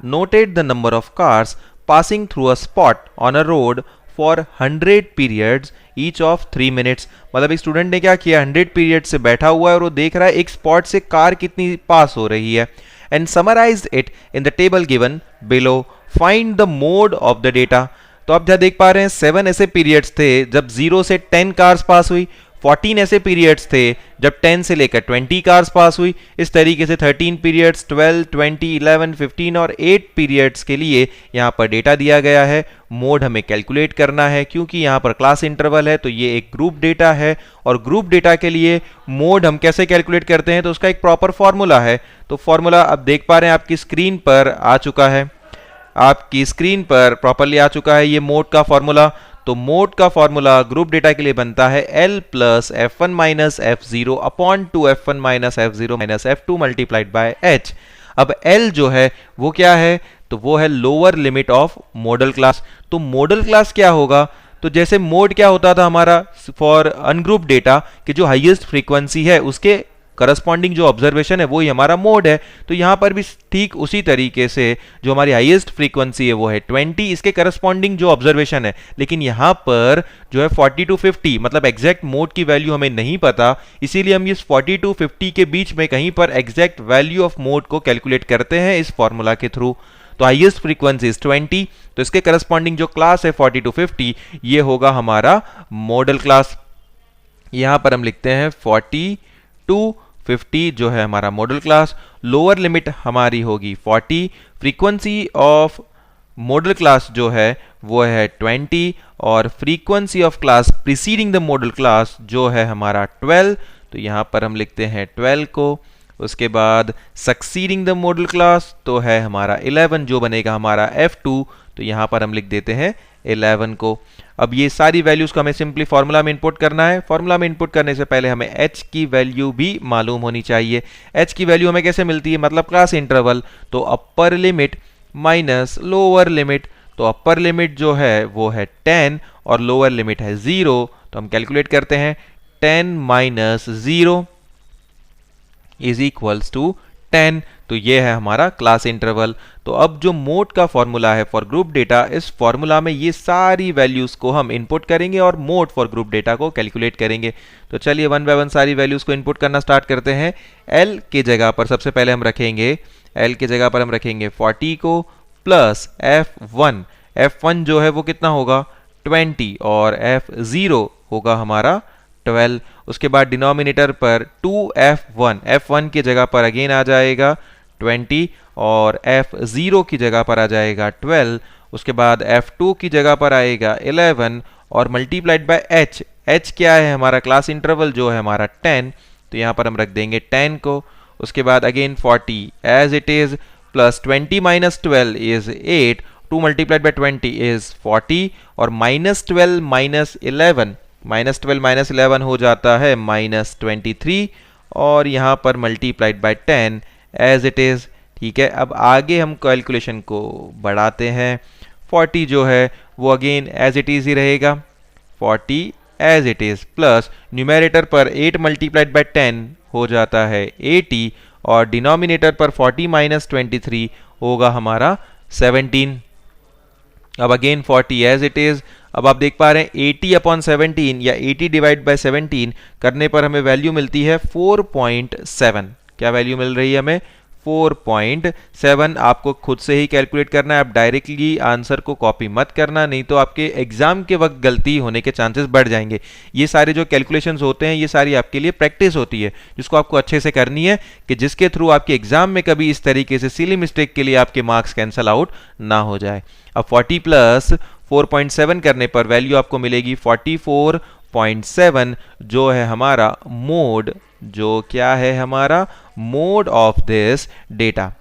noted the number of cars passing through a spot on a road for 100 periods each of 3 minutes। मतलब एक student ने क्या किया, 100 period से बैठा हुआ है और वो देख रहा है एक स्पॉट से कार कितनी पास हो रही है। And summarised it in the table given below, find the mode of the data. तो आप जहाँ देख पा रहे हैं 7 ऐसे पीरियड्स थे जब 0 से 10 कार्स पास हुई, 14 ऐसे पीरियड्स थे जब 10 से लेकर 20 कार्स पास हुई। इस तरीके से 13 पीरियड्स, 12, 20, 11, 15 और 8 पीरियड्स के लिए यहाँ पर डेटा दिया गया है। मोड हमें कैलकुलेट करना है क्योंकि यहाँ पर क्लास इंटरवल है तो ये एक ग्रुप डेटा है और ग्रुप डेटा के लिए मोड हम कैसे कैलकुलेट करते हैं तो उसका एक प्रॉपर फॉर्मूला है। तो फॉर्मूला आप देख पा रहे हैं आपकी स्क्रीन पर आ चुका है, आपकी स्क्रीन पर प्रॉपरली आ चुका है ये मोड का फॉर्मूला। तो मोड का फॉर्मूला ग्रुप डेटा के लिए बनता है L plus F1 minus F0 upon 2 F1 minus F0 minus F2 multiplied by H। अब L जो है वो क्या है, तो वो है lower limit of model class. तो मॉडल क्लास क्या होगा, तो जैसे मोड क्या होता था हमारा फॉर अनग्रुप डेटा कि जो हाईएस्ट फ्रीक्वेंसी है उसके करस्पॉन्डिंग जो ऑब्जर्वेशन है वो ही हमारा मोड है। तो यहाँ पर भी ठीक उसी तरीके से जो हमारी हाईएस्ट फ्रीक्वेंसी है वो है 20, इसके करस्पॉन्डिंग जो ऑब्जर्वेशन है, लेकिन यहाँ पर जो है 40 to 50 मतलब एग्जैक्ट मोड की वैल्यू हमें नहीं पता, इसीलिए हम इस 40 to 50 के बीच में कहीं पर एग्जैक्ट वैल्यू ऑफ मोड को कैलकुलेट करते हैं इस फॉर्मूला के थ्रू। तो हाईएस्ट फ्रीक्वेंसी इज 20, तो इसके करस्पॉन्डिंग जो क्लास है 40 to 50 ये होगा हमारा मॉडल क्लास। यहाँ पर हम लिखते हैं 40 to 50 जो है हमारा मॉडल क्लास। लोअर लिमिट हमारी होगी 40, फ्रीक्वेंसी ऑफ मॉडल क्लास जो है वो है 20 और frequency of class preceding the model class जो है हमारा 12। तो यहाँ पर हम लिखते हैं 12 को। उसके बाद सक्सीडिंग द मॉडल क्लास तो है हमारा 11 जो बनेगा हमारा F2, तो यहाँ पर हम लिख देते हैं 11 को। अब ये सारी वैल्यूज को हमें सिंपली फॉर्मूला में इंपुट करना है। फॉर्मूला में इंपुट करने से पहले हमें h की वैल्यू भी मालूम होनी चाहिए। h की वैल्यू हमें कैसे मिलती है, मतलब क्लास इंटरवल, तो upper limit minus lower limit. तो अपर लिमिट जो है वो है 10 और लोअर लिमिट है 0, तो हम कैलकुलेट करते हैं 10 माइनस 0 इज इक्वल्स टू 10। तो ये है हमारा क्लास इंटरवल। तो अब जो मोड का फॉर्मूला है फॉर ग्रुप डेटा, इस फॉर्मूला में ये सारी वैल्यूज को हम इनपुट करेंगे और मोड फॉर ग्रुप डेटा को कैलकुलेट करेंगे। तो चलिए वन बाय वन सारी वैल्यूज को इनपुट करना स्टार्ट करते हैं। L की जगह पर सबसे पहले हम रखेंगे, L की जगह पर हम रखेंगे 40 को प्लस F1। F1 जो है वो कितना होगा 20 और F0 होगा हमारा 12। उसके बाद डिनोमिनेटर पर 2F1, F1 की जगह पर अगेन आ जाएगा 20 और F0 की जगह पर आ जाएगा 12। उसके बाद F2 की जगह पर आएगा 11 और मल्टीप्लाइड बाय H। H क्या है हमारा क्लास इंटरवल जो है हमारा 10, तो यहाँ पर हम रख देंगे 10 को। उसके बाद again 40 as it is plus 20 minus 12 is 8, 2 multiplied by 20 is 40 और माइनस 12 माइनस 11, माइनस 12 माइनस 11 हो जाता है माइनस 23 और यहाँ पर multiplied by 10 as it is. ठीक है, अब आगे हम कैलकुलेशन को बढ़ाते हैं। 40 जो है वो अगेन एज इट इज ही रहेगा, 40 as it is plus numerator पर 8 मल्टीप्लाइड बाय 10 हो जाता है 80 और डिनोमिनेटर पर 40 माइनस 23 होगा हमारा 17। अब अगेन 40 एज इट इज। अब आप देख पा रहे हैं 80 अपॉन 17 या 80 डिवाइड बाय 17 करने पर हमें वैल्यू मिलती है 4.7। क्या वैल्यू मिल रही है हमें 4.7। आपको खुद से ही कैलकुलेट करना है, आप डायरेक्टली आंसर को कॉपी मत करना, नहीं तो आपके एग्जाम के वक्त गलती होने के चांसेस बढ़ जाएंगे। ये सारे जो कैलकुलेशंस होते हैं ये सारी आपके लिए प्रैक्टिस होती है जिसको आपको अच्छे से करनी है कि जिसके थ्रू आपके एग्जाम में कभी इस तरीके से सिली मिस्टेक के लिए आपके मार्क्स कैंसल आउट ना हो जाए। अब 40 प्लस 4.7 करने पर वैल्यू आपको मिलेगी 44.7 जो है हमारा मोड, जो क्या है हमारा मोड ऑफ दिस डेटा।